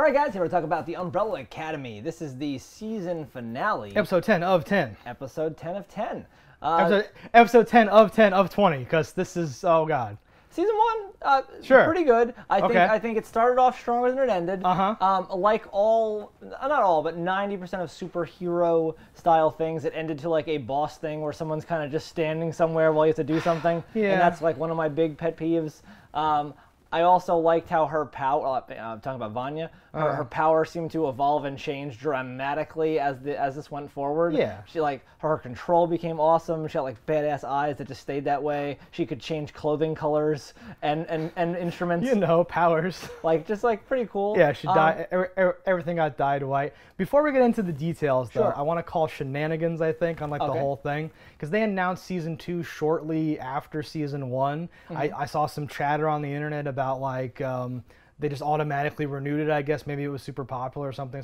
Alright guys, here to talk about the Umbrella Academy. This is the season finale. Episode 10 of 10. Episode 10 of 10. Episode 10 of 10 of 20, because this is, oh god. Season 1, sure. Pretty good. I think it started off stronger than it ended. Like all, not all, but 90% of superhero style things, it ended to like a boss thing where someone's kind of just standing somewhere while you have to do something. Yeah. And that's like one of my big pet peeves. I also liked how her power, I'm talking about Vanya, her power seemed to evolve and change dramatically as this went forward. Yeah. She her control became awesome. She had like badass eyes that just stayed that way. She could change clothing colors and instruments. You know, powers. Just pretty cool. Yeah, she died. Everything got dyed white. Before we get into the details, though, Sure. I want to call shenanigans, I think, on the whole thing. Because they announced Season 2 shortly after Season 1. I saw some chatter on the internet about they just automatically renewed it, I guess. Maybe it was super popular or something,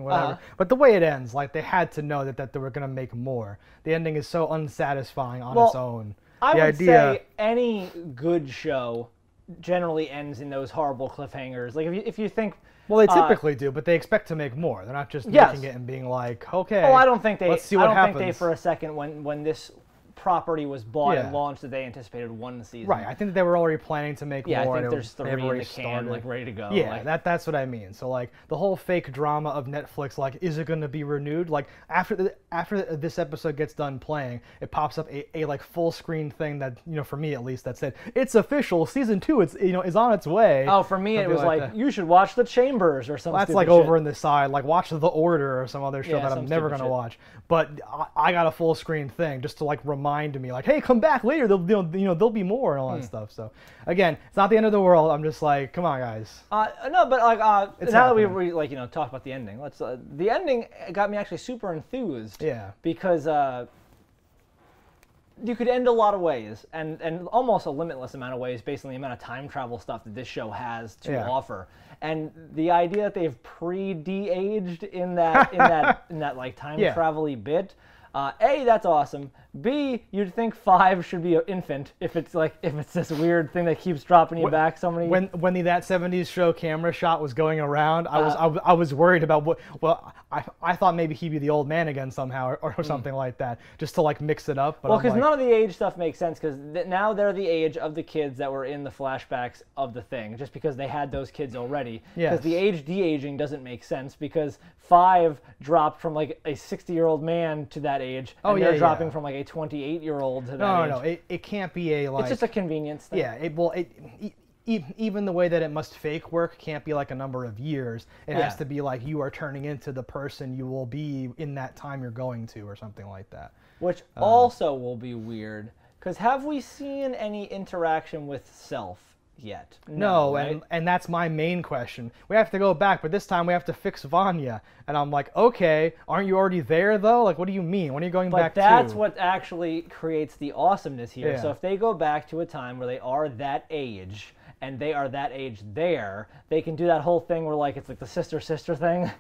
whatever. But the way it ends, they had to know that they were going to make more. The ending is so unsatisfying on its own. I would say any good show generally ends in those horrible cliffhangers. Like, if you think... Well, they typically do, but they expect to make more. They're not just making it and being like, okay, I don't think they... let's see what happens. I don't think they, for a second, when this property was bought and launched, that they anticipated one season. Right, I think they were already planning to make more. Yeah, I think there's 3 in the can, ready to go. Yeah, that's what I mean. So, the whole fake drama of Netflix, is it going to be renewed? After this episode gets done playing, it pops up a full screen thing that, for me at least, that said, it's official, Season 2, is on its way. Oh, for me, it was you should watch The Chambers or something. That's over in the side, watch The Order or some other show that I'm never going to watch. But I got a full screen thing just to, remind me, hey, come back later, there'll be more and all that stuff. So again, it's not the end of the world. I'm just come on, guys. No, but now that we talk about the ending, let's the ending got me actually super enthused. Yeah, because you could end a lot of ways, and almost a limitless amount of ways based on the amount of time travel stuff that this show has to offer. And the idea that they've pre-de-aged in that time travel-y bit, A, that's awesome. B, you'd think 5 should be an infant if it's this weird thing that keeps dropping you back so many. When the That 70s Show camera shot was going around, I was worried about what. Well, I thought maybe he'd be the old man again somehow or something like that, just to mix it up. But well, because none of the age stuff makes sense, because now they're the age of the kids that were in the flashbacks of the thing, just because they had those kids already. Because the age de-aging doesn't make sense, because 5 dropped from a 60-year-old man to that age, and they're dropping from a 28-year-old to that age. No, it can't be a It's just a convenience thing. Yeah, even the way that it must fake work can't be a number of years. It has to be you are turning into the person you will be in that time you're going to, or something like that. Which also will be weird, because have we seen any interaction with Self yet? No, right? and that's my main question. We have to go back, but this time we have to fix Vanya. And I'm okay, aren't you already there, though? What do you mean? When are you going back to? But that's what actually creates the awesomeness here. Yeah. So if they go back to a time where they are that age, and they are that age there, they can do that whole thing where it's the sister-sister thing.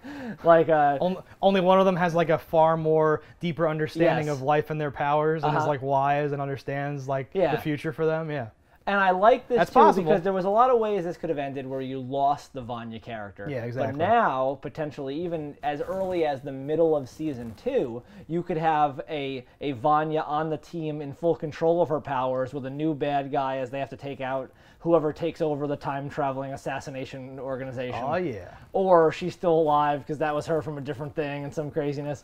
Only one of them has a far more deeper understanding of life and their powers, and is wise and understands the future for them. Yeah. And I like this possible. Because there was a lot of ways this could have ended where you lost the Vanya character. Yeah, exactly. But now, potentially, even as early as the middle of Season 2, you could have a Vanya on the team in full control of her powers with a new bad guy as they have to take out whoever takes over the time-traveling assassination organization. Oh, yeah. Or she's still alive because that was her from a different thing and some craziness.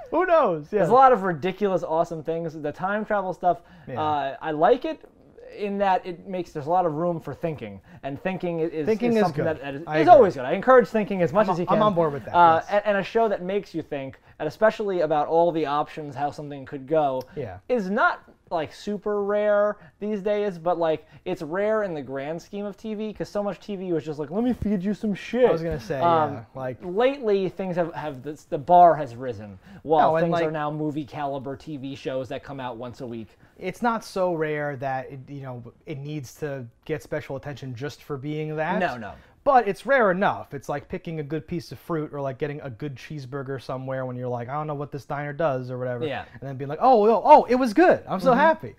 Who knows? Yeah. There's a lot of ridiculous, awesome things. The time travel stuff, I like it, in that there's a lot of room for thinking, and thinking is something good. that is always good. I encourage thinking as much as you can. I'm on board with that. Yes. And a show that makes you think, and especially about all the options, how something could go, is not super rare these days, but it's rare in the grand scheme of TV, because so much TV was just let me feed you some shit. I was gonna say, lately things have the bar has risen, while things are now movie caliber TV shows that come out once a week. It's not so rare that it needs to get special attention just for being that. No. But it's rare enough. It's like picking a good piece of fruit, or getting a good cheeseburger somewhere when you're I don't know what this diner does or whatever. Yeah. And then being oh, it was good. I'm so happy.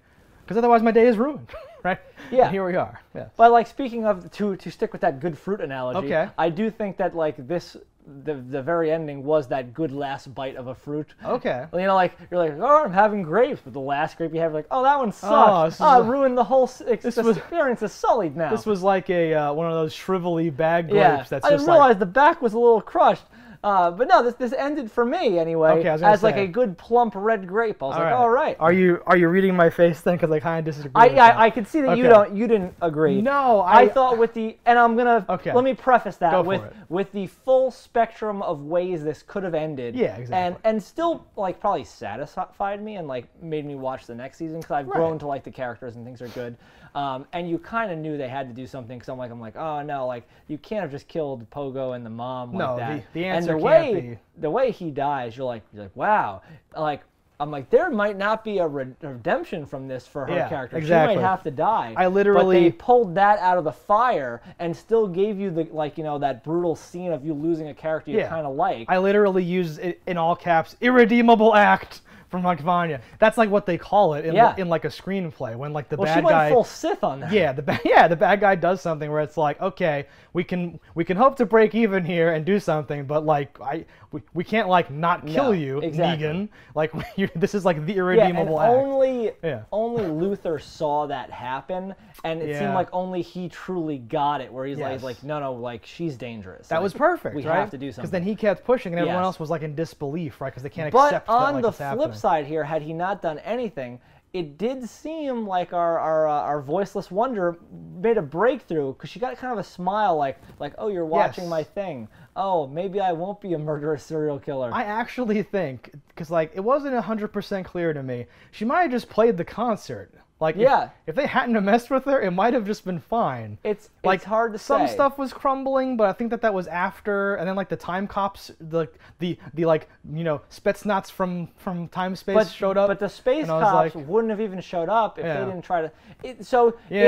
because otherwise my day is ruined, right? Yeah. And here we are. Yeah. But like speaking of to stick with that good fruit analogy, Okay. I do think that like the very ending was that good last bite of a fruit. Okay. You know, like you're like, oh, I'm having grapes, but the last grape you have, like, oh, that one sucks. Oh, it ruined the whole experience. Is sullied now. This was like a one of those shrivelly bag grapes. That's I just didn't realize the back was a little crushed. But no, this ended for me anyway as like a good plump red grape. I was like, all right. Are you reading my face then? Because I kind of disagree. I could see that you didn't agree. No, I thought with the I'm gonna let me preface that with the full spectrum of ways this could have ended. Yeah, exactly. And still like probably satisfied me and like made me watch the next season because I've grown to like the characters and things are good. And you kind of knew they had to do something because I'm like, oh no, like you can't have just killed Pogo and the mom like that. The answer and the way he dies, you're like, wow, like I'm like there might not be a redemption from this for her character. Exactly. She might have to die. But they pulled that out of the fire and still gave you the that brutal scene of you losing a character you kind of like. I literally used it in all caps, irredeemable act. From like Vanya, that's like what they call it in like a screenplay when like the bad guy. She went full Sith on that. Yeah, the bad guy does something where it's like, okay, we can hope to break even here and do something, but like we can't like not kill you, Negan. Like this is like the irredeemable act. Only Luther saw that happen, and it seemed like only he truly got it. Where he's like, no, like she's dangerous. That was perfect. We have to do something. Because then he kept pushing, and everyone else was like in disbelief, right? Because they can't accept that on the flip side here, had he not done anything, it did seem like our voiceless wonder made a breakthrough because she got kind of a smile like oh, you're watching my thing. Oh, maybe I won't be a murderous serial killer. I actually think, because like it wasn't 100% clear to me, she might have just played the concert. Like, if they hadn't have messed with her, it might have just been fine. It's hard to say. Some stuff was crumbling, but I think that was after, and then like the time cops, the like Spetsnaz from Time Space showed up. But the space cops wouldn't have even showed up if they didn't try to. It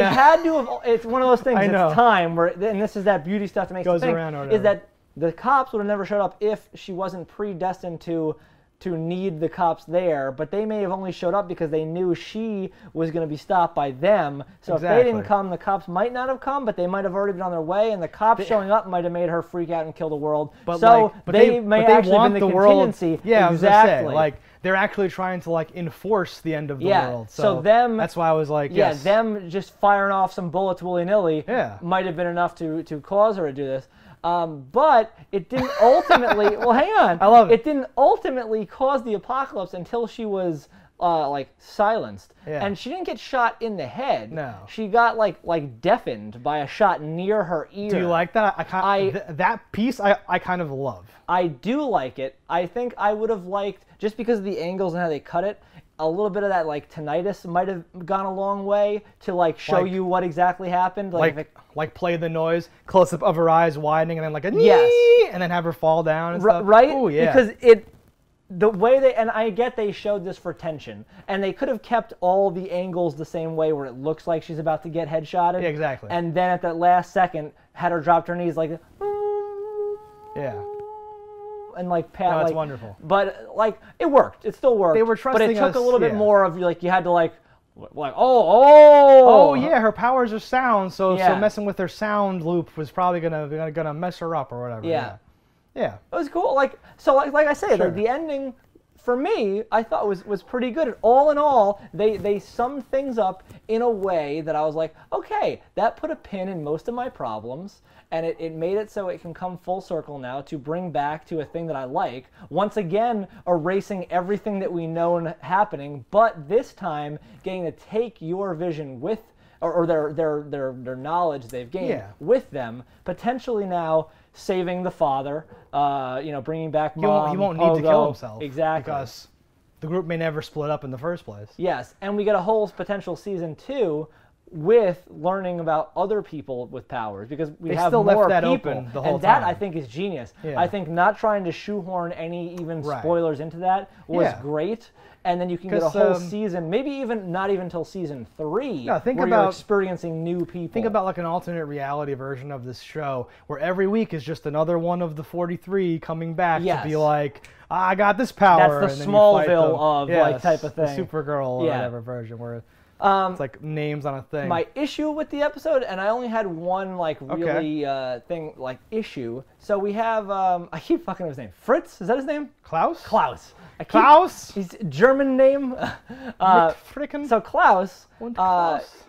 had to have. It's one of those things. It's time where, and this is that beauty stuff to make goes you think, around or is that the cops would have never showed up if she wasn't predestined to need the cops there, but they may have only showed up because they knew she was going to be stopped by them. So if they didn't come, the cops might not have come, but they might have already been on their way, and the cops showing up might have made her freak out and kill the world. But they may actually have been the contingency. Yeah, exactly. Like they're actually trying to like enforce the end of the world. So them. That's why I was like, them just firing off some bullets willy-nilly might have been enough to cause her to do this. But it didn't ultimately. Well, hang on. I love it. It didn't ultimately cause the apocalypse until she was like silenced, and she didn't get shot in the head. No, she got like deafened by a shot near her ear. Do you like that? That piece I kind of love. I do like it. I think I would have liked, just because of the angles and how they cut it, a little bit of that like tinnitus might have gone a long way to like show you what exactly happened. Like play the noise, close up of her eyes widening, and then like a and then have her fall down and stuff. Right? Ooh, yeah. Because the way they, and I get they showed this for tension, and they could have kept all the angles the same way where it looks like she's about to get headshotted. Yeah, exactly. And then at that last second, had her drop to her knees like, and like pat. That's like, wonderful. But like it worked. It still worked. They were trusting us. But it took a little bit more of like you had to like oh yeah, her powers are sound. So messing with her sound loop was probably gonna mess her up or whatever. Yeah. It was cool. Like I say, the ending for me, I thought was pretty good. All in all, they summed things up in a way that I was like, okay, that put a pin in most of my problems, and it made it so it can come full circle now to bring back to a thing that I like. Once again, erasing everything that we know happening, but this time getting to take your vision with, or their knowledge they've gained with them, potentially now saving the father, bringing back mom. He won't need to kill himself. Exactly. Because the group may never split up in the first place. Yes, and we get a whole potential season 2 with learning about other people with powers, because they have still more left that people, open the whole and that time. I think is genius. Yeah. I think not trying to shoehorn any even spoilers into that was great. And then you can get a whole season, maybe not even until season 3, where you're experiencing new people. Think about like an alternate reality version of this show, where every week is just another one of the 43 coming back to be like, I got this power. That's the Smallville of like type of thing. The Supergirl or whatever version. Where It's like names on a thing. My issue with the episode, and I only had one like really thing like issue. So we have I keep fucking his name. Fritz, is that his name? Klaus. Klaus. Klaus. He's German name. So Klaus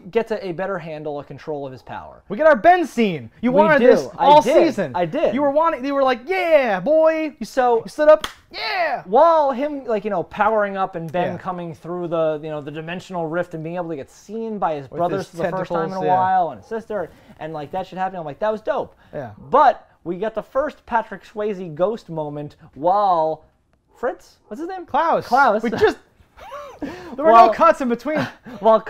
gets a better handle, a control of his power. We get our Ben scene. You wanted this all season. I did. You were like, yeah, boy. So you stood up, yeah. While him powering up and Ben coming through the the dimensional rift and being able to get seen by his brothers for the first time in a while and his sister and like that shit happening. I'm like, that was dope. Yeah. But we got the first Patrick Swayze ghost moment while Fritz, what's his name? Klaus. Klaus. We just there were no cuts in between. While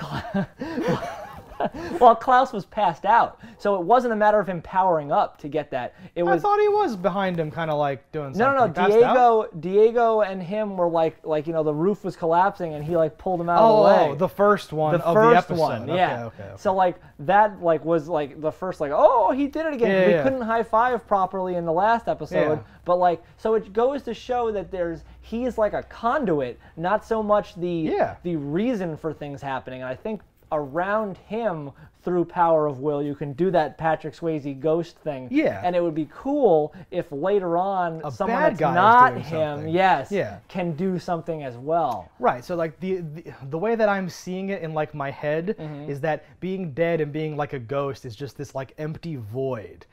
Klaus was passed out, so it wasn't a matter of him powering up to get that. I thought he was behind him, kind of like doing something. No. Diego and him were like the roof was collapsing and he like pulled him out of the way. Oh, the first one of the episode. Yeah. Okay. So like that was like the first he did it again. We couldn't high five properly in the last episode, but like so it goes to show that he's like a conduit, not so much the reason for things happening. And I think around him through power of will you can do that Patrick Swayze ghost thing. Yeah. And it would be cool if later on someone that's bad not doing him something. can do something as well. Right. So like the way that I'm seeing it in like my head is that being dead and being like a ghost is just this like empty void.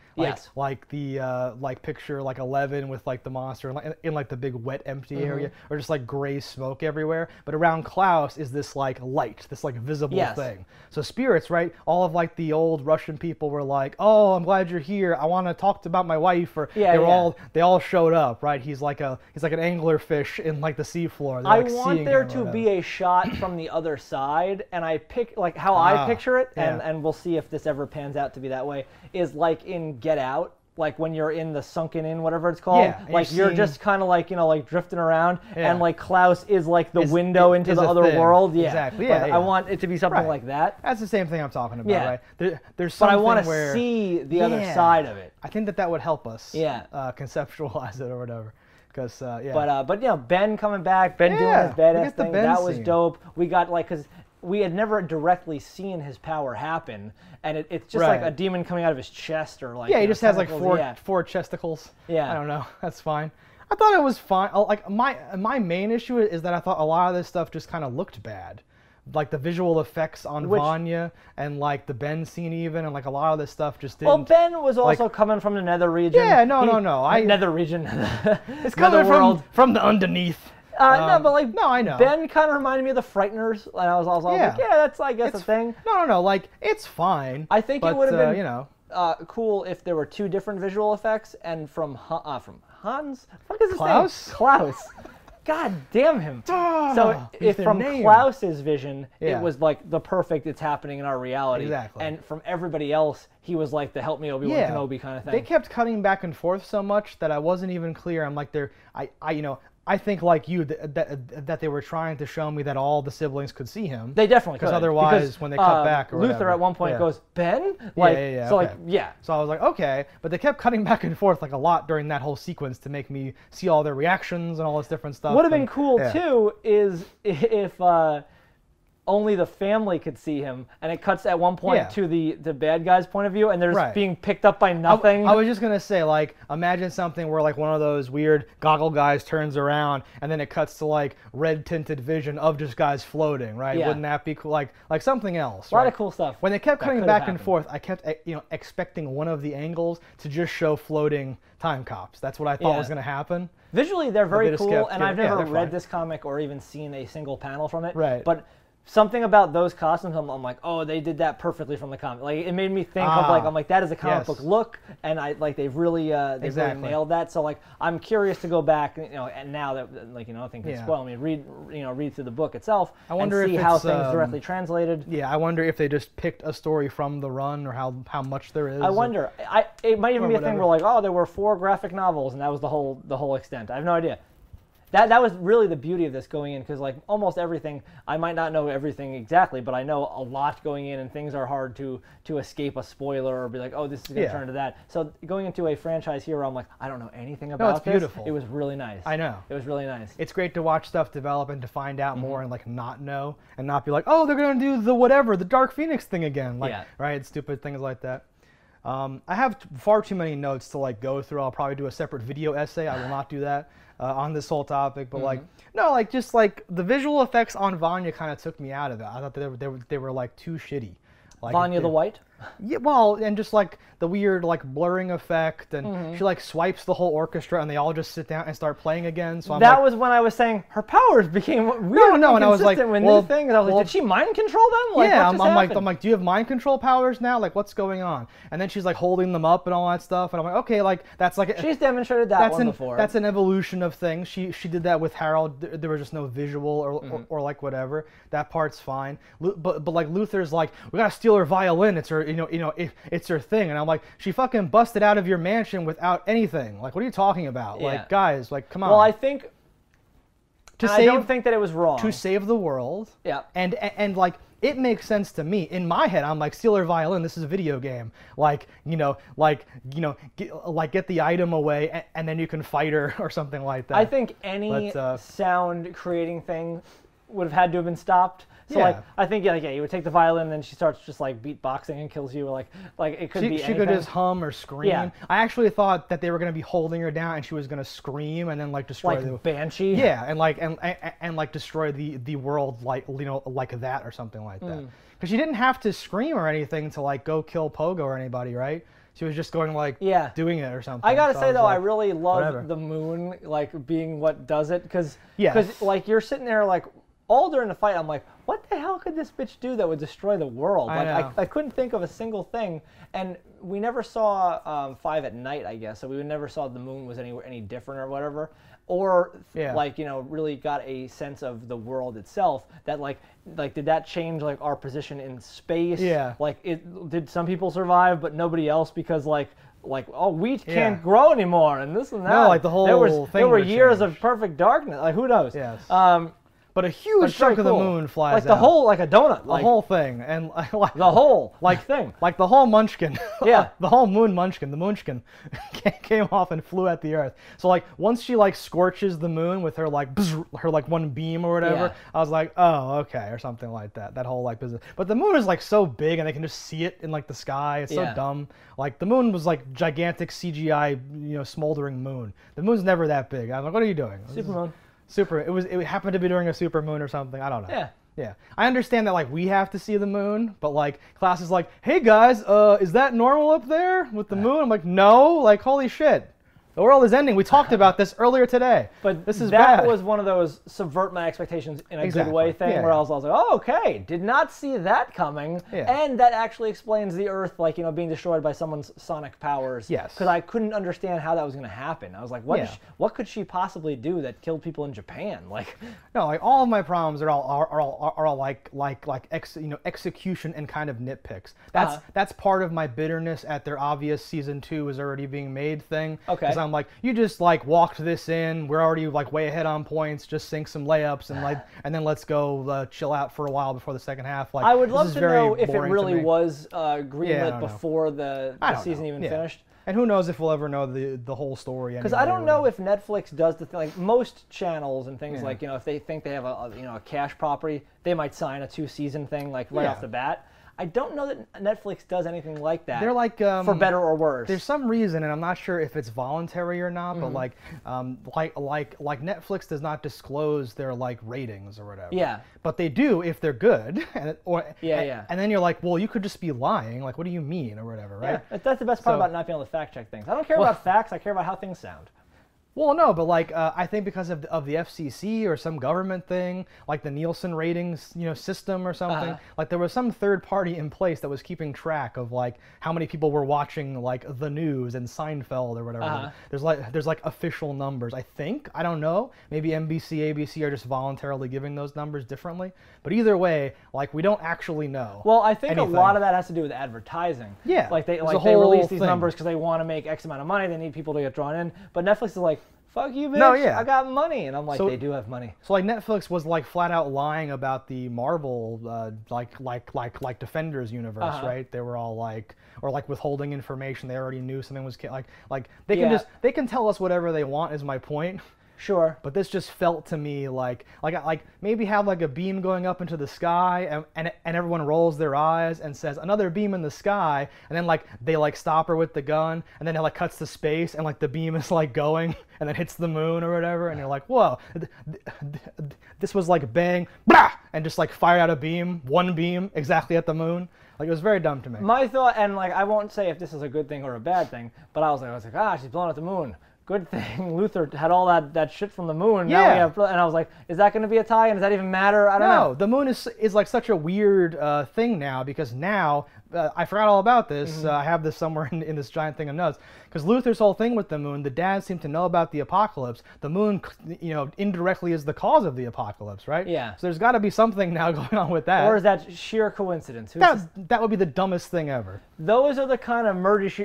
Like the like picture like 11 with like the monster in like the big wet empty area, or just like gray smoke everywhere. But around Klaus is this like light, this like visible thing. So spirits, right? All of like the old Russian people were like, "Oh, I'm glad you're here. I want to talk about my wife." Or they all showed up, right? He's like an anglerfish in like the seafloor. I want there to be a shot from the other side, and I pick like how I picture it, and we'll see if this ever pans out to be that way. Is like in Get Out, like when you're in the sunken in, whatever it's called, like you're just kind of like like drifting around, and like Klaus is like the window into the other world. Yeah, exactly. I want it to be something like that. That's the same thing I'm talking about, right? There's but something I want to see the other side of it. I think that would help us, conceptualize it or whatever. Because but Ben coming back, Ben doing his badass thing, that was dope. We got because we had never directly seen his power happen, and it's just like a demon coming out of his chest or like he just has like four chesticles. I don't know. That's fine. I thought it was fine. Like my main issue is that I thought a lot of this stuff just kind of looked bad. Like the visual effects on Vanya and like the Ben scene even, and like a lot of this stuff just didn't. Well, Ben was also coming from the Nether region. Yeah, no. Nether region. It's coming from the underneath. No, but like I know. Ben kind of reminded me of the Frighteners, and I was like, that's I guess a thing. No, like it's fine. I think it would have been cool if there were two different visual effects, and from Hans, what is his name? Klaus. God damn him. So if from Klaus's vision, it was like the perfect, it's happening in our reality. Exactly. And from everybody else, he was like the help me Obi-Wan Kenobi kind of thing. They kept cutting back and forth so much that I wasn't even clear. I'm like, I think like you that they were trying to show me that all the siblings could see him. They definitely could. Because otherwise, when they cut back, or Luther whatever, at one point goes, Ben? So I was like, okay, but they kept cutting back and forth like a lot during that whole sequence to make me see all their reactions and all this different stuff. Would have been cool too is if only the family could see him, and it cuts at one point to the bad guy's point of view, and they're just being picked up by nothing. I was just gonna say, like, imagine something where like one of those weird goggle guys turns around, and then it cuts to like red tinted vision of just guys floating, right? Yeah. Wouldn't that be cool? Like something else. A lot of cool stuff. When they kept cutting back and forth, I kept expecting one of the angles to just show floating time cops. That's what I thought was gonna happen. Visually, they're very cool, and I've never read this comic or even seen a single panel from it. Right. But something about those costumes, I'm like, oh, they did that perfectly from the comic. Like it made me think of like, I'm like, that is a comic book look, and I like they've really really nailed that. So like, I'm curious to go back, and now that like nothing can spoil me, read through the book itself. I wonder and see how things directly translated. Yeah, I wonder if they just picked a story from the run, or how much there is. I wonder. It might even be a thing where like, oh, there were 4 graphic novels, and that was the whole extent. I have no idea. That was really the beauty of this going in, because like almost everything, I might not know everything exactly, but I know a lot going in, and things are hard to escape a spoiler or be like, oh, this is going to turn to that. So going into a franchise here, I'm like, I don't know anything about it's beautiful. It was really nice. I know. It was really nice. It's great to watch stuff develop and to find out more and like not know and not be like, oh, they're going to do the whatever, the Dark Phoenix thing again. Like, right? Stupid things like that. I have far too many notes to like go through. I'll probably do a separate video essay. I will not do that on this whole topic. But like, no, like just like the visual effects on Vanya kind of took me out of it. I thought they were like too shitty. Like, Vanya the White? Yeah, well, and just like the weird like blurring effect, and she like swipes the whole orchestra, and they all just sit down and start playing again. So that was when I was saying her powers became weird. No, and I was like, with new things. I was like, did she mind control them? Like, yeah, I'm like, do you have mind control powers now? Like, what's going on? And then she's like holding them up and all that stuff, and I'm like, okay, like that's like she's demonstrated that one before. That's an evolution of things. She did that with Harold. There was just no visual or like whatever. That part's fine. But like Luther's like, we gotta steal her violin. It's her, it's her thing, and I'm like, she fucking busted out of your mansion without anything. Like, what are you talking about? Like, guys, like, come on. Well, I think I don't think that it was wrong to save the world. Yeah, and like, it makes sense to me. In my head, I'm like, steal her violin. This is a video game. Like, get the item away, and then you can fight her or something like that. I think any sound creating thing would have had to have been stopped. So like, I think you would take the violin, and then she starts just like beatboxing and kills you. Like it could be anything. She could just hum or scream. Yeah. I actually thought that they were going to be holding her down, and she was going to scream and then like destroy like the Banshee. Yeah, and like destroy the world like like that or something like that. Because she didn't have to scream or anything to like go kill Pogo or anybody, right? She was just going like doing it or something. I gotta say though, I really love the moon like being what does it, because like you're sitting there like all during the fight, I'm like, what the hell could this bitch do that would destroy the world? Like I couldn't think of a single thing, and we never saw 5 at night, I guess, so we never saw the moon was any different or whatever, or like really got a sense of the world itself. That like did that change like our position in space? Yeah. Like did some people survive but nobody else because like oh, wheat can't grow anymore and this and that. No, like the whole thing. There were years of perfect darkness. Like who knows? Yes. But a huge chunk of the moon flies like the whole, like a donut. The whole thing. And like the whole thing. Like the whole munchkin. Yeah. The whole moon munchkin. The munchkin came off and flew at the earth. So like once she like scorches the moon with her like one beam or whatever, I was like, oh, okay, or something like that. That whole like business. But the moon is like so big and they can just see it in like the sky. It's so dumb. Like the moon was like gigantic CGI, smoldering moon. The moon's never that big. I'm like, what are you doing? Supermoon. It happened to be during a supermoon or something. I don't know. Yeah. I understand that like we have to see the moon, but like class is like, hey guys, is that normal up there with the moon? I'm like, no. Like, holy shit. The world is ending. We talked about this earlier today. But this is that bad. Was one of those subvert my expectations in a good way thing where I was like, oh, okay, did not see that coming. And that actually explains the Earth, like, being destroyed by someone's sonic powers. Yes. Because I couldn't understand how that was going to happen. I was like, what could she possibly do that killed people in Japan? Like, no, like all of my problems are all like execution and kind of nitpicks. That's part of my bitterness at their obvious season 2 is already being made thing. Okay. I'm like, you just like walked this in. We're already like way ahead on points. Just sink some layups and then let's go chill out for a while before the second half. Like, I would love to know if it really was greenlit before the season even finished. And who knows if we'll ever know the whole story. Because I don't know if Netflix does the thing. Like most channels and things like, if they think they have a cash property, they might sign a 2-season thing like right off the bat. I don't know that Netflix does anything like that. They're like for better or worse. There's some reason, and I'm not sure if it's voluntary or not, but like Netflix does not disclose their like ratings or whatever. Yeah. But they do if they're good, and then you're like, well, you could just be lying. Like, what do you mean or whatever, right? Yeah, that's the best part about not being able to fact check things. I don't care about facts. I care about how things sound. Well, no, but like I think because of the FCC or some government thing, like the Nielsen ratings, system or something, like there was some third party in place that was keeping track of like how many people were watching like the news and Seinfeld or whatever. There's like official numbers. I think, I don't know. Maybe NBC, ABC are just voluntarily giving those numbers differently. But either way, like we don't actually know. Well, I think a lot of that has to do with advertising. Yeah, like they release these numbers because they want to make X amount of money. They need people to get drawn in. But Netflix is like, fuck you, bitch. No, yeah. I got money. And I'm like, they do have money. So like Netflix was like flat out lying about the Marvel like Defenders universe, right? They were all like, or like withholding information. They already knew something was like they can they can tell us whatever they want. Is my point. Sure. But this just felt to me like maybe have like a beam going up into the sky and everyone rolls their eyes and says another beam in the sky, and then like they like stop her with the gun, and then it like cuts to space and like the beam is like going and then hits the moon or whatever, and you're like, whoa, this was like bang, blah, and just like fired out a beam, one beam exactly at the moon. Like it was very dumb to me. My thought, and like I won't say if this is a good thing or a bad thing, but I was like, ah, she's blowing up the moon. Good thing Luther had all that shit from the moon. Yeah. Now we have, and I was like, is that going to be a tie-in? Does that even matter? I don't know. No, the moon is like such a weird thing now, because now I forgot all about this. I have this somewhere in this giant thing of notes. Because Luther's whole thing with the moon, the dads seem to know about the apocalypse. The moon, indirectly is the cause of the apocalypse, right? Yeah. So there's got to be something now going on with that. Or is that sheer coincidence? That would be the dumbest thing ever. Those are the kind of murder she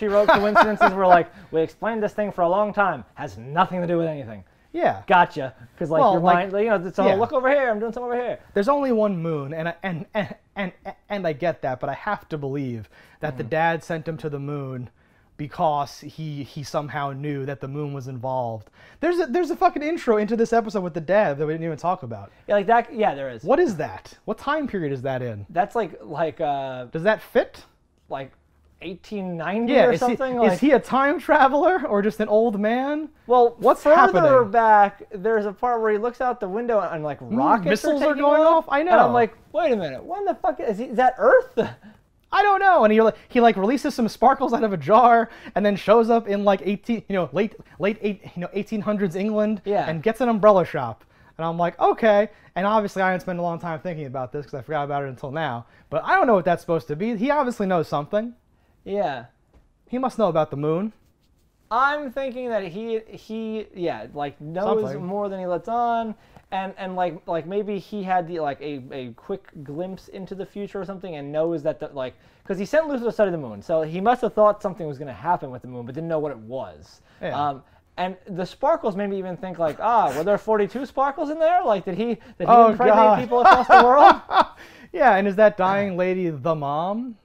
wrote coincidences where like, we explained this thing for a long time, has nothing to do with anything. Yeah. Gotcha. Because like your mind, it's all, look over here, I'm doing something over here. There's only one moon, and I get that, but I have to believe that the dad sent him to the moon because he somehow knew that the moon was involved. There's a fucking intro into this episode with the dad that we didn't even talk about. Yeah, like that. Yeah, there is. What is that? What time period is that in? That's like does that fit? Like 1890 or something? Is he a time traveler or just an old man? Well, what's further happening? Back, there's a part where he looks out the window and like rockets missiles are going off. I know. And I'm like, wait a minute, when the fuck is that Earth? I don't know. And he releases some sparkles out of a jar and then shows up in like late 1800s England and gets an umbrella shop. And I'm like, okay. And obviously I didn't spend a long time thinking about this because I forgot about it until now. But I don't know what that's supposed to be. He obviously knows something. Yeah. He must know about the moon. I'm thinking that he knows something more than he lets on. And like maybe he had a quick glimpse into the future or something, and knows that because he sent Luther to study the moon, so he must have thought something was going to happen with the moon, but didn't know what it was. Yeah. And the sparkles made me even think like, were there 42 sparkles in there? Like did he impregnate people across the world? Yeah, and is that dying lady the mom?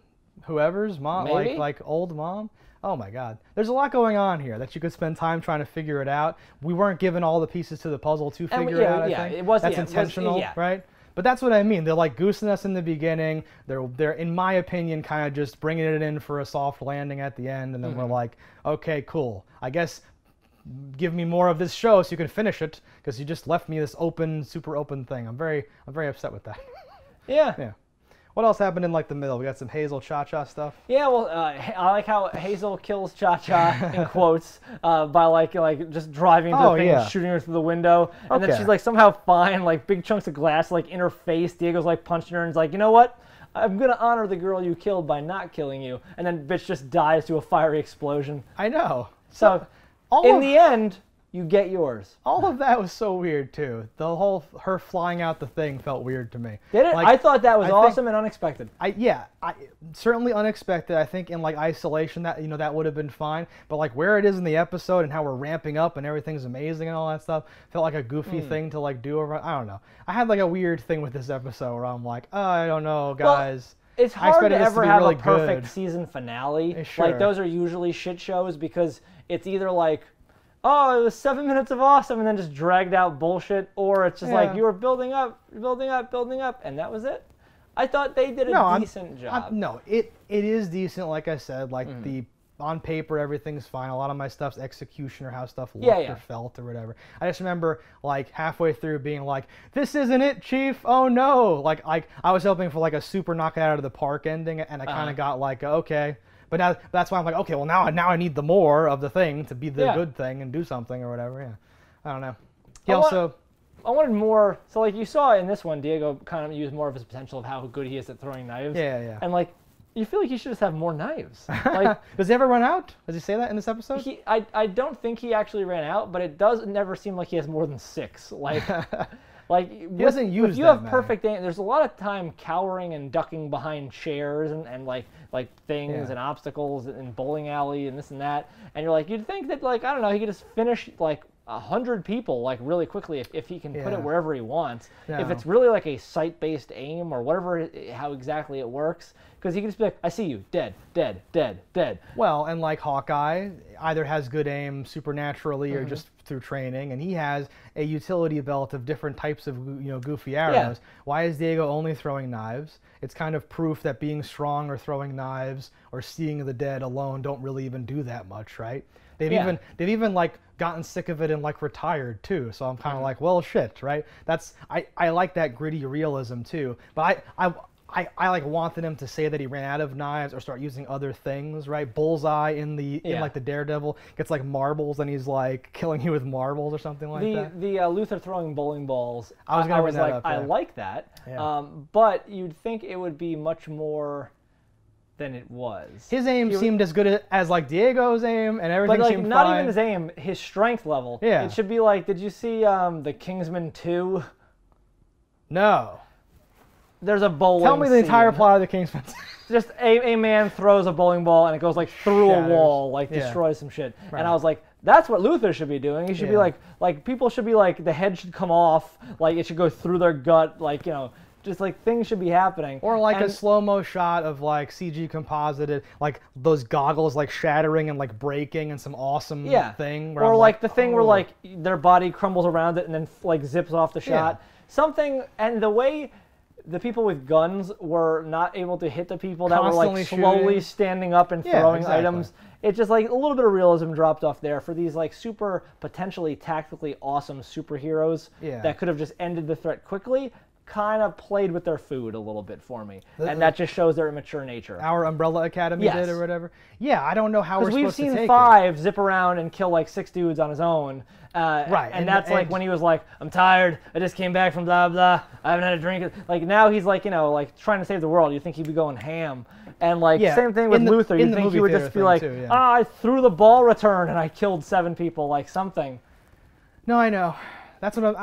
Whoever's mom, maybe? like old mom? Oh my God. There's a lot going on here that you could spend time trying to figure it out. We weren't given all the pieces to the puzzle to figure it out, I think. That's intentional, right? But that's what I mean. They're like goosing us in the beginning. They're in my opinion, kind of just bringing it in for a soft landing at the end. And then we're like, okay, cool. I guess give me more of this show so you can finish it, because you just left me this super open thing. I'm very upset with that. Yeah. Yeah. What else happened in like the middle? We got some Hazel Cha-Cha stuff. Yeah, well, I like how Hazel kills Cha-Cha in quotes by like just driving to the thing and shooting her through the window, and then she's like somehow fine, like big chunks of glass like in her face. Diego's like punching her and is like, you know what? I'm gonna honor the girl you killed by not killing you, and then bitch just dies to a fiery explosion. I know. So in the end, you get yours. All of that was so weird too. The whole her flying out the thing felt weird to me. Did it? Like, I thought that was awesome and unexpected. Certainly unexpected. I think in like isolation that would have been fine. But like where it is in the episode and how we're ramping up and everything's amazing and all that stuff felt like a goofy thing to like do. I don't know. I had like a weird thing with this episode where I'm like, oh, I don't know, guys. Well, it's hard to ever have really a perfect season finale. Sure. Like those are usually shit shows because it's either like, oh, it was 7 minutes of awesome and then just dragged out bullshit, or it's just like you were building up, and that was it. I thought they did a decent job. It is decent, like I said. Like on paper, everything's fine. A lot of my stuff's execution or how stuff looked or felt or whatever. I just remember like halfway through being like, "This isn't it, Chief. Oh no!" Like I was hoping for like a super knock it out of the park ending, and I kind of got like, okay. But now that's why I'm like, okay, well now I need the more of the thing to be the good thing and do something or whatever. Yeah, I don't know. I wanted more. So like you saw in this one, Diego kind of used more of his potential of how good he is at throwing knives. Yeah. And like you feel like he should just have more knives. Like does he ever run out? Does he say that in this episode? I don't think he actually ran out, but it does never seem like he has more than 6. Like Like he doesn't use if you that have perfect aim, there's a lot of time cowering and ducking behind chairs and like things and obstacles in bowling alley and this and that. And you're like, you'd think that like, I don't know, he could just finish like 100 people like really quickly if he can put it wherever he wants. No. If it's really like a sight-based aim or whatever, how exactly it works, because he can just be like, I see you, dead, dead, dead, dead. Well, and like Hawkeye either has good aim supernaturally or just through training, and he has a utility belt of different types of goofy arrows. Yeah. Why is Diego only throwing knives? It's kind of proof that being strong or throwing knives or seeing the dead alone don't really even do that much, right? They've even like gotten sick of it and like retired too. So I'm kind of like, well, shit, right? I like that gritty realism too. But I like wanted him to say that he ran out of knives or start using other things, right? Bullseye in like the Daredevil gets like marbles and he's like killing you with marbles or something like that. The Luther throwing bowling balls. I was like, I like that. Yeah. But you'd think it would be much more than it was. His aim seemed as good as like Diego's aim, and everything seemed fine. Not even his aim, his strength level. Yeah. It should be like, did you see the Kingsman 2? No. There's a bowling Tell me the entire plot of the Kingsman. Just a man throws a bowling ball and it goes like through a wall, like destroys some shit. Right. And I was like, that's what Luther should be doing. He should be like people should be like, the head should come off, like it should go through their gut, like, just like things should be happening. Or like a slow-mo shot of like CG composited, like those goggles like shattering and like breaking and some awesome thing. Or like the thing where like their body crumbles around it and then like zips off the shot. Something, and the way the people with guns were not able to hit the people that were like slowly standing up and throwing items. It's just like a little bit of realism dropped off there for these like super potentially tactically awesome superheroes that could have just ended the threat quickly. Kind of played with their food a little bit for me, and that just shows their immature nature. Our Umbrella Academy did or whatever. Yeah, I don't know how we're supposed to take it. Because we've seen Five zip around and kill like 6 dudes on his own. Right. And that's like when he was like, I'm tired, I just came back from blah, blah, I haven't had a drink. Like now he's like, like trying to save the world. You think he'd be going ham. And like same thing with Luther. You think he would just be like, I threw the ball return and I killed 7 people, like something. No, I know. That's what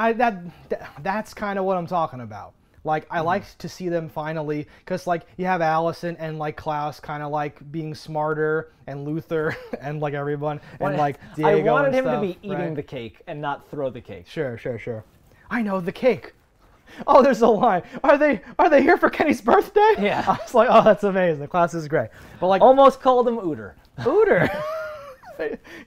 that's kind of what I'm talking about. Like I like to see them finally, because like you have Allison and like Klaus kind of like being smarter, and Luther and like everyone and like Diego. I wanted him to be eating the cake and not throw the cake. Sure. I know the cake. Oh, there's a line. Are they here for Kenny's birthday? Yeah. I was like, oh, that's amazing. Klaus is great. But like almost called him Ooter. Ooter.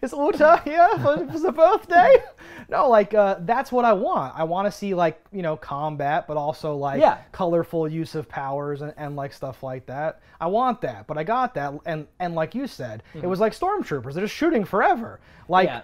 Is Uta here for the birthday? No, like that's what I want. I want to see like combat, but also like colorful use of powers and like stuff like that. I want that, but I got that, and like you said, it was like stormtroopers. They're just shooting forever. Like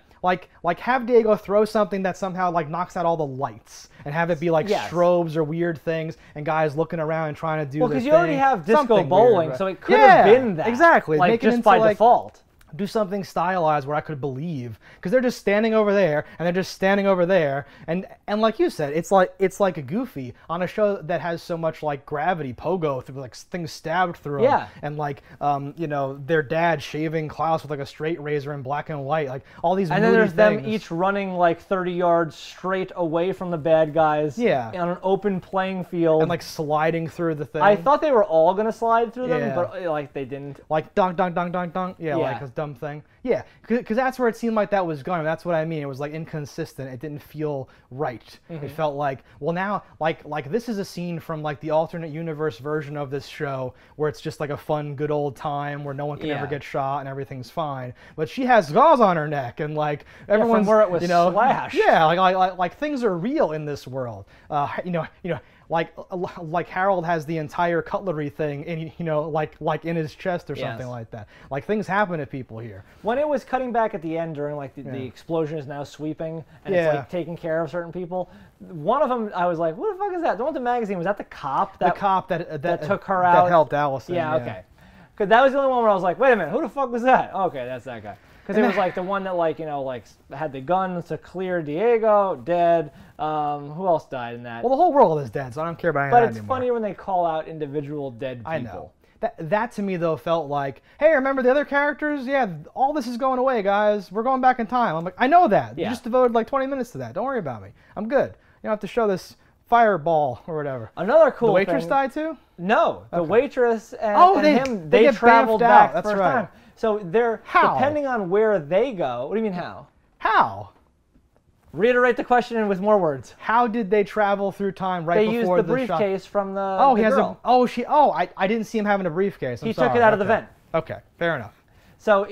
have Diego throw something that somehow like knocks out all the lights, and have it be like strobes or weird things, and guys looking around and trying to do. Well, because you already have disco bowling, so it could have been that. Exactly. Like just by default. Do something stylized where I could believe, because they're just standing over there and they're just standing over there, and like you said, it's like a Goofy on a show that has so much like gravity, pogo through like things stabbed through them, and like their dad shaving Klaus with like a straight razor in black and white, like all these. And then there's them each running like 30 yards straight away from the bad guys, on an open playing field, and like sliding through the thing. I thought they were all gonna slide through them, but like they didn't. Like dunk, dunk, dunk, dunk, dunk. Like a dumb thing. Yeah, because that's where it seemed like that was going. That's what I mean. It was like inconsistent. It didn't feel right. It felt like, well, now like this is a scene from like the alternate universe version of this show where it's just like a fun, good old time where no one can ever get shot and everything's fine. But she has scars on her neck, and like everyone's from where it was slashed. Yeah, like things are real in this world. Like Harold has the entire cutlery thing in like in his chest or something like that. Like things happen to people here. When it was cutting back at the end during like the explosion is now sweeping and it's like taking care of certain people. One of them I was like, what the fuck is that? The one with the magazine, was that the cop? The cop that took her out. That helped Allison. Yeah, okay. Because that was the only one where I was like, wait a minute, who the fuck was that? Okay, that's that guy. Because it was like the one that like had the guns to clear Diego, dead. Who else died in that? Well, the whole world is dead, so I don't care about any of that anymore. But it's funny when they call out individual dead people. I know. That to me though felt like, hey, remember the other characters? Yeah, all this is going away, guys. We're going back in time. I'm like, I know that. You just devoted like 20 minutes to that. Don't worry about me. I'm good. You don't have to show this fireball or whatever. Another cool The waitress thing, died too? No, the waitress and him, they get traveled baffed back out. That's first right. time. So they're, depending on where they go, what do you mean how? How? Reiterate the question with more words. How did they travel through time right They before used the shot? briefcase from the he has girl. I didn't see him having a briefcase. He took it out of the vent. Okay, fair enough. So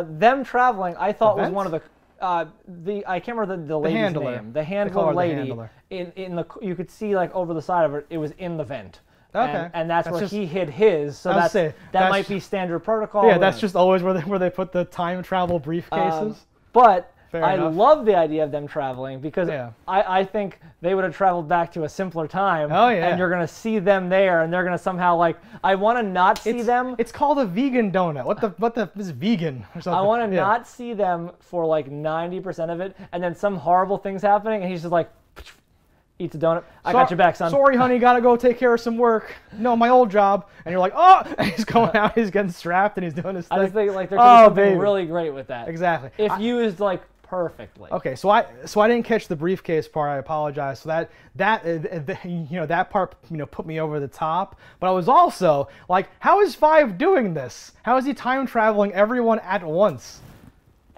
them traveling, I thought was vent? one of the I can't remember the lady's handler. name. The handler lady. The handler. In the you could see like over the side of it, it was in the vent. Okay. And that's where just, he hid his. So that might be standard protocol. Yeah, that's just always where they put the time travel briefcases. But Fair I enough. love the idea of them traveling because I think they would have traveled back to a simpler time. Oh, yeah. And you're going to see them there, and they're going to somehow like, I want to not see them. It's called a vegan donut. What the is vegan or something? I want to not see them for like 90% of it, and then some horrible thing's happening, and he's just like, eats a donut. I got your back, son. Sorry, honey, gotta go take care of some work. No, my old job. And you're like, oh, and he's going out, he's getting strapped, and he's doing his thing. I just think like there could be something really great with that. Exactly. If used like perfectly. Okay, so I didn't catch the briefcase part. I apologize. So that part put me over the top. But I was also like, how is Five doing this? How is he time traveling everyone at once?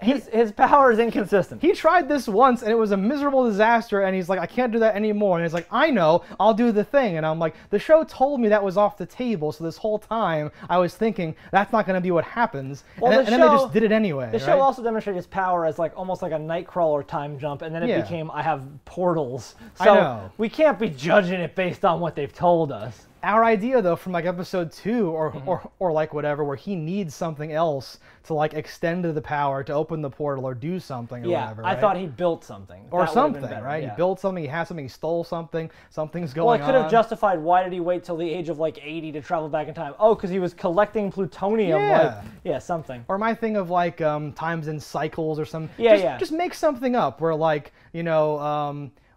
His power is inconsistent. He tried this once and it was a miserable disaster, and he's like, I can't do that anymore. And he's like, I know, I'll do the thing. And I'm like, the show told me that was off the table, so this whole time I was thinking that's not going to be what happens. Well, and then they just did it anyway. The show also demonstrated his power as like almost like a Nightcrawler time jump, and then it became I have portals. So we can't be judging it based on what they've told us. Our idea, though, from like episode 2 or like whatever, where he needs something else to like extend the power to open the portal or do something or whatever. I thought he built something. Or something, right? Yeah. He built something, he had something, he stole something, something's going on. Well, it could have justified why did he wait till the age of like 80 to travel back in time? Oh, because he was collecting plutonium. Something. Or my thing of like times in cycles or something. Just make something up where like,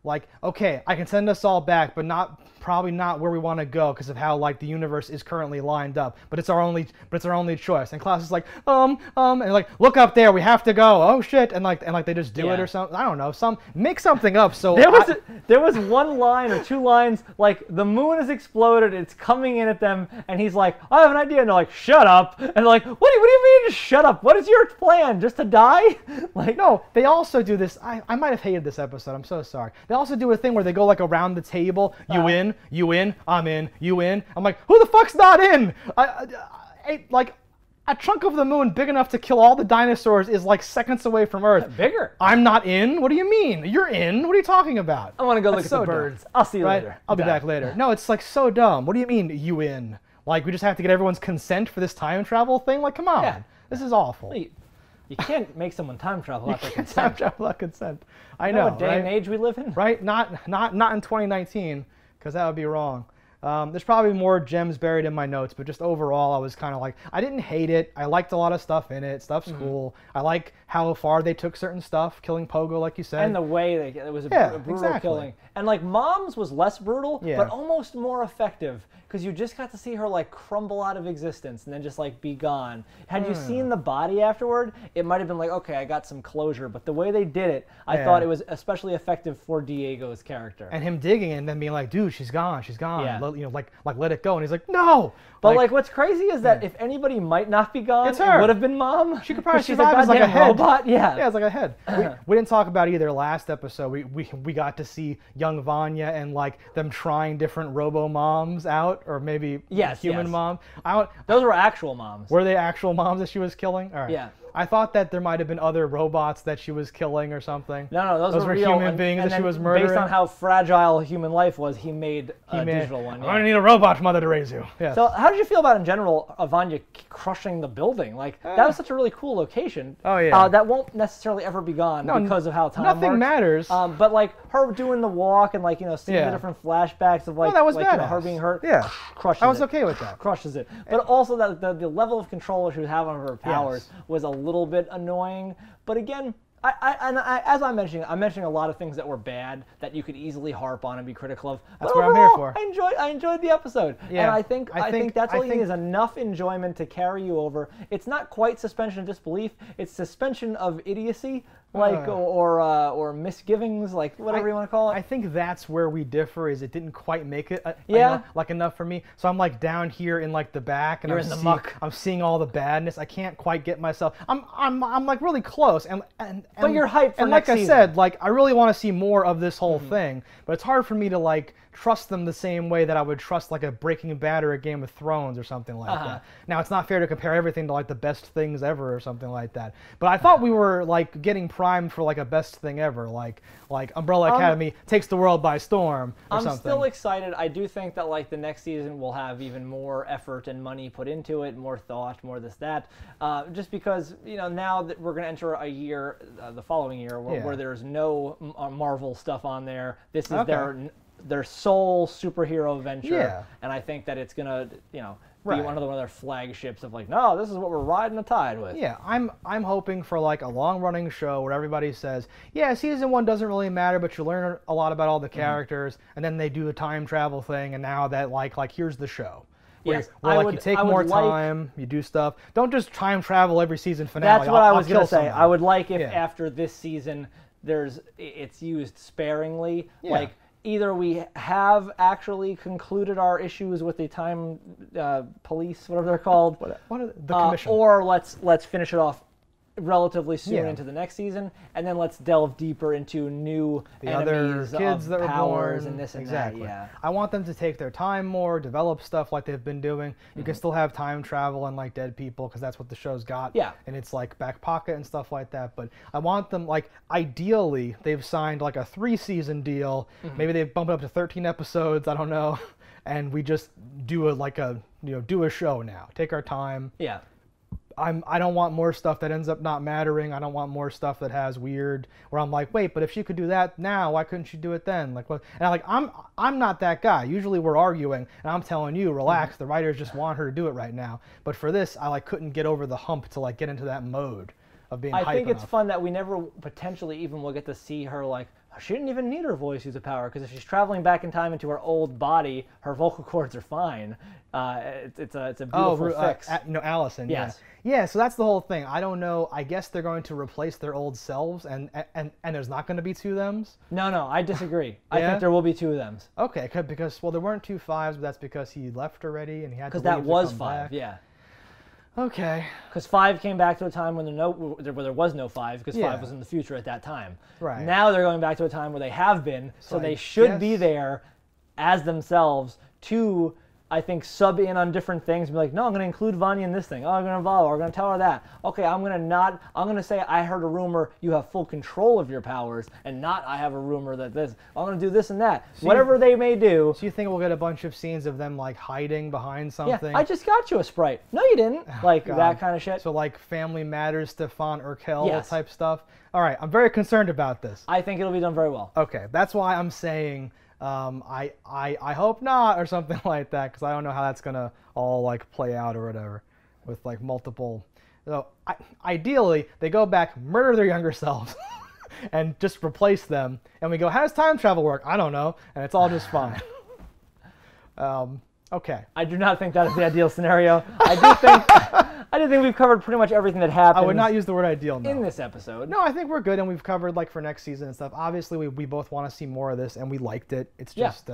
like, okay, I can send us all back, but probably not where we want to go because of how like the universe is currently lined up. But it's our only choice. And Klaus is like, and like, look up there, we have to go. Oh shit, and like they just do it or something. I don't know. Make something up. So there was one line or two lines like the moon has exploded, it's coming in at them, and he's like, I have an idea, and they're like, shut up, and they're like, what do you mean just shut up? What is your plan? Just to die? Like no, they also do this. I might have hated this episode. I'm so sorry. They also do a thing where they go like around the table. You in, I'm in, you in. I'm like, who the fuck's not in? Like, a chunk of the moon big enough to kill all the dinosaurs is like seconds away from Earth. Bigger. I'm not in? What do you mean? You're in? What are you talking about? I want to go look at the birds. Dumb. I'll see you later. I'll be back later. No, it's like so dumb. What do you mean, you in? Like, we just have to get everyone's consent for this time travel thing? Like, come on. Yeah. This is awful. You can't make someone time travel without their consent. Time travel without consent. I know, what day and age we live in? Right? Not in 2019, because that would be wrong. There's probably more gems buried in my notes, but just overall, I was kind of like, I didn't hate it. I liked a lot of stuff in it. Stuff's cool. I like how far they took certain stuff, killing Pogo, like you said. And the way it was a brutal killing. And like Mom's was less brutal, but almost more effective, because you just got to see her like crumble out of existence and then just like be gone. Had you seen the body afterward, it might have been like, okay, I got some closure. But the way they did it, I thought it was especially effective for Diego's character. And him digging it and then being like, dude, she's gone. Yeah. Like let it go. And he's like, no. But like what's crazy is that if anybody might not be gone, it's her. It would have been Mom. She could probably survive as like a head. Robot. Yeah, it's like a head. We didn't talk about either last episode. We got to see young Vanya and like them trying different robo moms out, or maybe human mom. Those were actual moms. Were they actual moms that she was killing? All right. Yeah. I thought that there might have been other robots that she was killing or something. No, those were real, human beings that she was murdering. Based on how fragile human life was, he made a digital one. I'm gonna need a robot mother to raise you. Yes. So how did you feel about in general Vanya crushing the building? Like that was such a really cool location. Oh yeah. That won't necessarily ever be gone because of how time nothing works. matters. But like her doing the walk and like seeing the different flashbacks of like, that was her being hurt. Yeah. Crushes it. I was okay with that. Crushes it. But also that the level of control she was having over her powers was a little bit annoying. But again, as I'm mentioning a lot of things that were bad that you could easily harp on and be critical of. That's what I'm here for. I enjoyed the episode, and I think that's all you need is enough enjoyment to carry you over. It's not quite suspension of disbelief; it's suspension of idiocy. like, or misgivings, like whatever you want to call it. I think that's where we differ. Is it didn't quite make it, like enough for me. So I'm like down here in like the back, and You're in the muck. I'm seeing all the badness. I can't quite get myself. I'm like really close, and but you're hyped for and next like season. I said, like I really want to see more of this whole thing. But it's hard for me to like trust them the same way that I would trust like a Breaking Bad or a Game of Thrones or something like that. Now it's not fair to compare everything to like the best things ever or something like that. But I thought we were like getting primed for like a best thing ever, like Umbrella Academy takes the world by storm or something. I'm still excited. I do think that like the next season will have even more effort and money put into it, more thought, more this that. Just because now that we're gonna enter a year, the following year, where there's no Marvel stuff on there. This is their sole superhero venture, and I think that it's gonna be one of their flagships of like, no, this is what we're riding the tide with. Yeah, I'm hoping for like a long-running show where everybody says, yeah, season 1 doesn't really matter, but you learn a lot about all the characters, and then they do the time travel thing, and now that like here's the show. Yes, where you take more time, you do stuff. Don't just time travel every season finale. That's what I was gonna say. I would like if after this season it's used sparingly, like. Either we have actually concluded our issues with the time police, whatever they're called, what are the commission, or let's finish it off relatively soon into the next season, and then let's delve deeper into new enemies, other kids that powers, were born, and this and exactly. that. Yeah, I want them to take their time more, develop stuff like they've been doing. You can still have time travel and like dead people because that's what the show's got. Yeah, and it's like back pocket and stuff like that. But I want them like ideally they've signed like a 3-season deal. Maybe they've bumped it up to 13 episodes. I don't know, and we just do do a show now. Take our time. Yeah. I don't want more stuff that ends up not mattering. I don't want more stuff that has weird where I'm like, wait, but if she could do that now, why couldn't she do it then? Like what? And I'm not that guy. Usually we're arguing, and I'm telling you, relax. The writers just want her to do it right now. But for this, I like couldn't get over the hump to like get into that mode of being. I think it's fun that we never potentially even will get to see her like. She didn't even need her voice use a power because if she's traveling back in time into her old body, her vocal cords are fine. It's a beautiful fix. Allison. Yes. Yeah. So that's the whole thing. I don't know. I guess they're going to replace their old selves, and there's not going to be 2 thems. No, I disagree. I think there will be 2 of them. Okay, because there weren't 2 5s, but that's because he left already and he had to leave. Because that was 5. Back. Yeah. Okay. Because 5 came back to a time when there was no 5, because 5 was in the future at that time. Right. Now they're going back to a time where they have been, so they should be there as themselves to, I think, sub in on different things and be like, no, I'm going to include Vanya in this thing. Oh, I'm going to involve her. I'm going to tell her that. Okay, I'm going to say I heard a rumor you have full control of your powers, and not I have a rumor that this. I'm going to do this and that. So whatever they may do. So you think we'll get a bunch of scenes of them like hiding behind something? Yeah, I just got you a Sprite. No, you didn't. Like that kind of shit. So like Family Matters, Stefan Urkel type stuff. All right, I'm very concerned about this. I think it'll be done very well. Okay, that's why I'm saying I hope not or something like that, because I don't know how that's gonna all like play out or whatever with like multiple. So ideally they go back, murder their younger selves, and just replace them, and we go, how does time travel work? I don't know, and it's all just fine. Okay. I do not think that is the ideal scenario. I do think we've covered pretty much everything that happened. I would not use the word ideal in this episode. No, I think we're good, and we've covered like for next season and stuff. Obviously, we both want to see more of this, and we liked it. It's just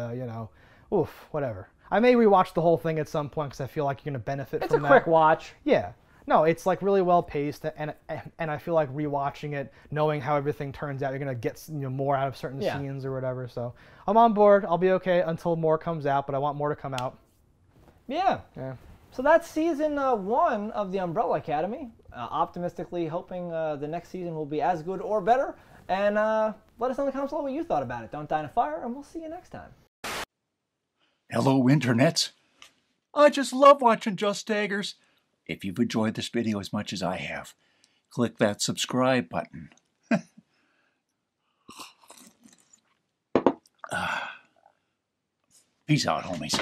whatever. I may rewatch the whole thing at some point because I feel like you're gonna benefit from that. It's a quick watch. Yeah. No, it's like really well paced, and I feel like rewatching it, knowing how everything turns out, you're gonna get more out of certain scenes or whatever. So I'm on board. I'll be okay until more comes out, but I want more to come out. Yeah. So that's season 1 of the Umbrella Academy. Optimistically hoping the next season will be as good or better. And let us know in the comments below what you thought about it. Don't die in a fire, and we'll see you next time. Hello, internets. I just love watching JustDaggers. If you've enjoyed this video as much as I have, click that subscribe button. Peace out, homies.